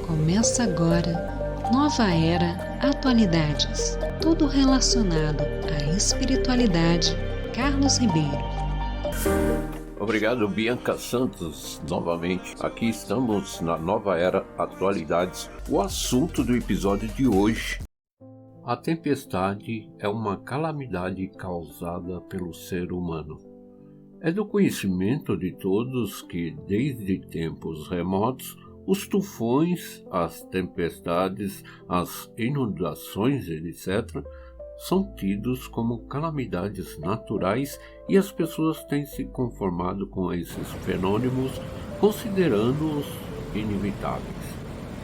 Começa agora, Nova Era Atualidades, tudo relacionado à espiritualidade. Carlos Ribeiro. Obrigado, Bianca Santos, novamente. Aqui estamos na Nova Era Atualidades. O assunto do episódio de hoje: a tempestade é uma calamidade causada pelo ser humano. É do conhecimento de todos que, desde tempos remotos, os tufões, as tempestades, as inundações, etc., são tidos como calamidades naturais e as pessoas têm se conformado com esses fenômenos, considerando-os inevitáveis.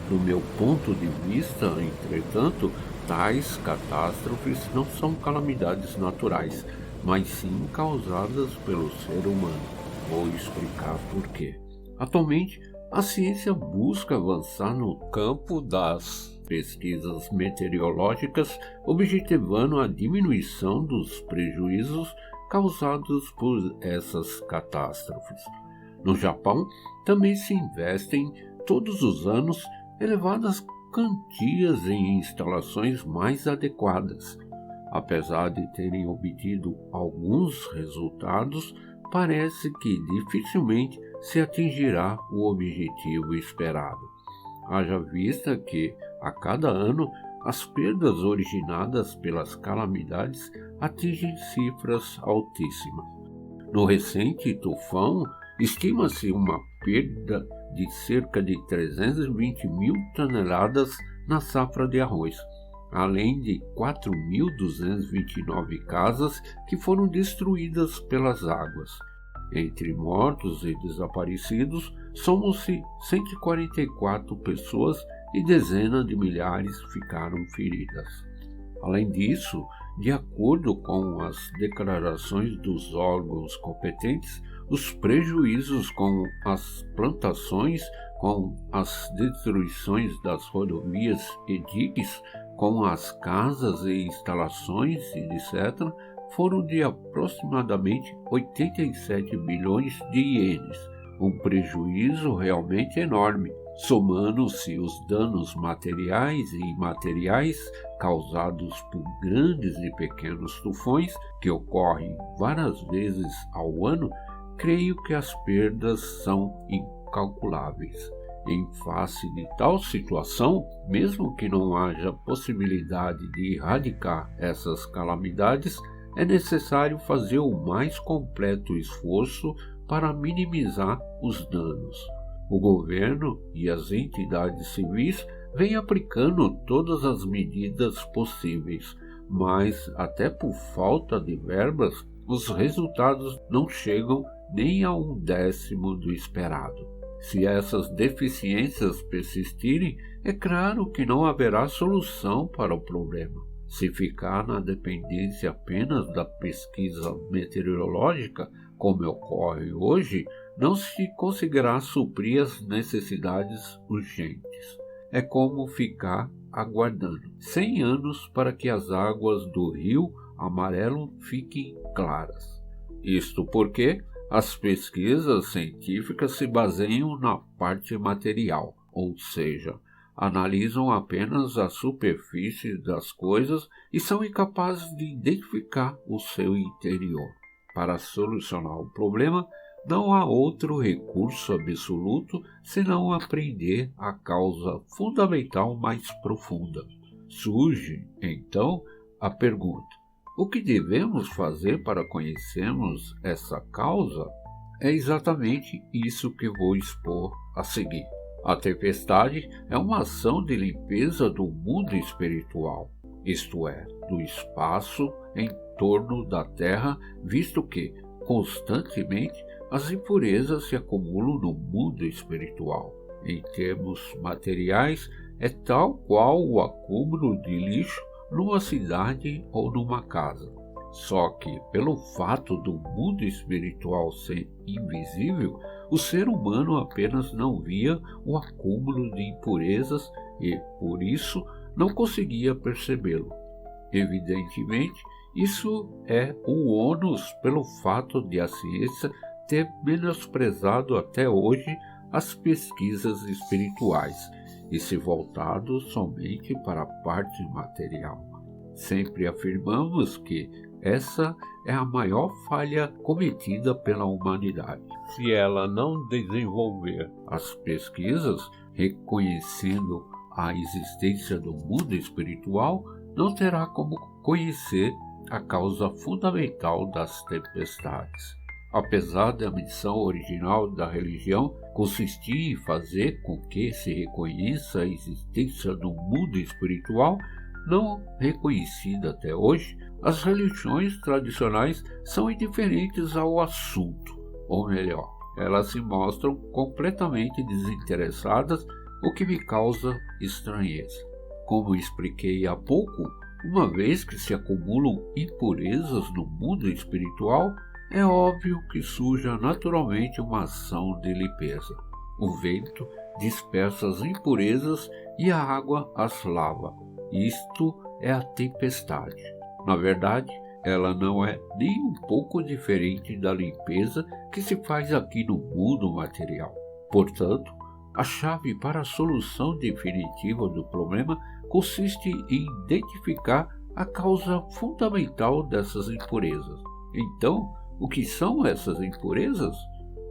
Do meu ponto de vista, entretanto, tais catástrofes não são calamidades naturais, mas sim causadas pelo ser humano. Vou explicar por quê. Atualmente, a ciência busca avançar no campo das pesquisas meteorológicas, objetivando a diminuição dos prejuízos causados por essas catástrofes. No Japão, também se investem todos os anos elevadas quantias em instalações mais adequadas. Apesar de terem obtido alguns resultados, parece que dificilmente se atingirá o objetivo esperado. Haja vista que, a cada ano, as perdas originadas pelas calamidades atingem cifras altíssimas. No recente tufão, estima-se uma perda de cerca de 320 mil toneladas na safra de arroz, além de 4.229 casas que foram destruídas pelas águas. Entre mortos e desaparecidos, somam-se 144 pessoas e dezenas de milhares ficaram feridas. Além disso, de acordo com as declarações dos órgãos competentes, os prejuízos com as plantações, com as destruições das rodovias e diques, com as casas e instalações, etc., foram de aproximadamente 87 bilhões de ienes, um prejuízo realmente enorme, somando-se os danos materiais e imateriais causados por grandes e pequenos tufões, que ocorrem várias vezes ao ano. Creio que as perdas são incalculáveis. Em face de tal situação, mesmo que não haja possibilidade de erradicar essas calamidades, é necessário fazer o mais completo esforço para minimizar os danos. O governo e as entidades civis vêm aplicando todas as medidas possíveis, mas, até por falta de verbas, os resultados não chegam nem a 1/10 do esperado. Se essas deficiências persistirem, é claro que não haverá solução para o problema. Se ficar na dependência apenas da pesquisa meteorológica, como ocorre hoje, não se conseguirá suprir as necessidades urgentes. É como ficar aguardando 100 anos para que as águas do Rio Amarelo fiquem claras. Isto porque as pesquisas científicas se baseiam na parte material, ou seja, analisam apenas a superfície das coisas e são incapazes de identificar o seu interior. Para solucionar o problema, não há outro recurso absoluto senão aprender a causa fundamental mais profunda. Surge, então, a pergunta: o que devemos fazer para conhecermos essa causa? É exatamente isso que vou expor a seguir. A tempestade é uma ação de limpeza do mundo espiritual, isto é, do espaço em torno da Terra, visto que, constantemente, as impurezas se acumulam no mundo espiritual. Em termos materiais, é tal qual o acúmulo de lixo numa cidade ou numa casa. Só que, pelo fato do mundo espiritual ser invisível, o ser humano apenas não via o acúmulo de impurezas e, por isso, não conseguia percebê-lo. Evidentemente, isso é um ônus pelo fato de a ciência ter menosprezado até hoje as pesquisas espirituais e se voltado somente para a parte material. Sempre afirmamos que essa é a maior falha cometida pela humanidade. Se ela não desenvolver as pesquisas, reconhecendo a existência do mundo espiritual, não terá como conhecer a causa fundamental das tempestades. Apesar da missão original da religião consistir em fazer com que se reconheça a existência do mundo espiritual, não reconhecida até hoje, as religiões tradicionais são indiferentes ao assunto, ou melhor, elas se mostram completamente desinteressadas, o que me causa estranheza. Como expliquei há pouco, uma vez que se acumulam impurezas no mundo espiritual, é óbvio que surja naturalmente uma ação de limpeza. O vento dispersa as impurezas e a água as lava. Isto é a tempestade. Na verdade, ela não é nem um pouco diferente da limpeza que se faz aqui no mundo material. Portanto, a chave para a solução definitiva do problema consiste em identificar a causa fundamental dessas impurezas. Então, o que são essas impurezas?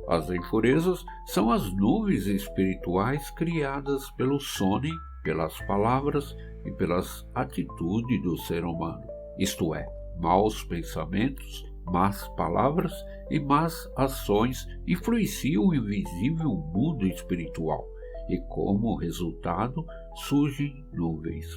As impurezas são as nuvens espirituais criadas pelo sono, pelas palavras e pelas atitudes do ser humano. Isto é, maus pensamentos, más palavras e más ações influenciam o invisível mundo espiritual e, como resultado, surgem nuvens.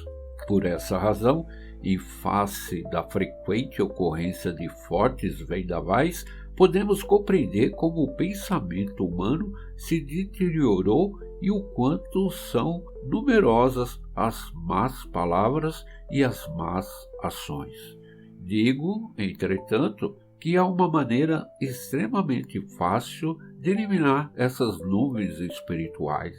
Por essa razão, em face da frequente ocorrência de fortes vendavais, podemos compreender como o pensamento humano se deteriorou e o quanto são numerosas as más palavras e as más ações. Digo, entretanto, que há uma maneira extremamente fácil de eliminar essas nuvens espirituais.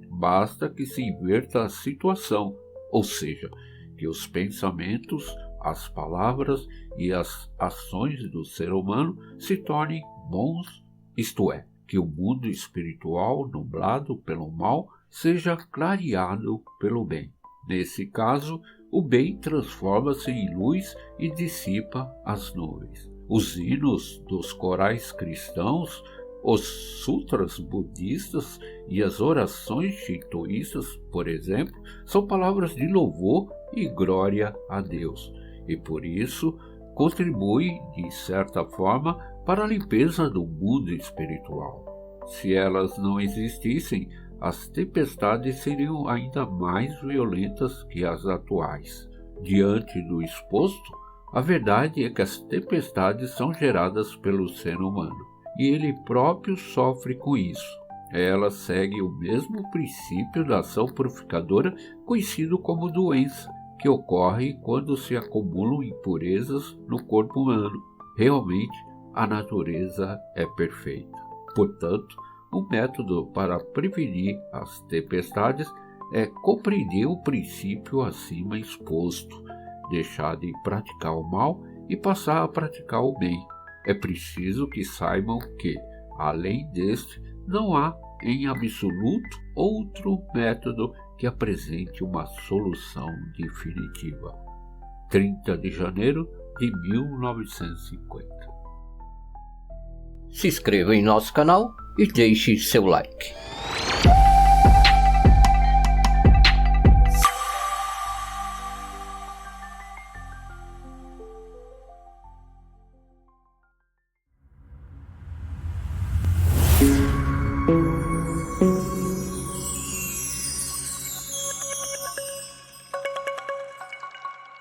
Basta que se inverta a situação, ou seja, que os pensamentos, as palavras e as ações do ser humano se tornem bons, isto é, que o mundo espiritual nublado pelo mal seja clareado pelo bem. Nesse caso, o bem transforma-se em luz e dissipa as nuvens. Os hinos dos corais cristãos, os sutras budistas e as orações shintoístas, por exemplo, são palavras de louvor e glória a Deus, e por isso contribuem, de certa forma, para a limpeza do mundo espiritual. Se elas não existissem, as tempestades seriam ainda mais violentas que as atuais. Diante do exposto, a verdade é que as tempestades são geradas pelo ser humano, e ele próprio sofre com isso. Ela segue o mesmo princípio da ação purificadora conhecido como doença, que ocorre quando se acumulam impurezas no corpo humano. Realmente, a natureza é perfeita. Portanto, o método para prevenir as tempestades é compreender o princípio acima exposto, deixar de praticar o mal e passar a praticar o bem. É preciso que saibam que, além deste, não há, em absoluto, outro método que apresente uma solução definitiva. 30 de janeiro de 1950. Se inscreva em nosso canal e deixe seu like.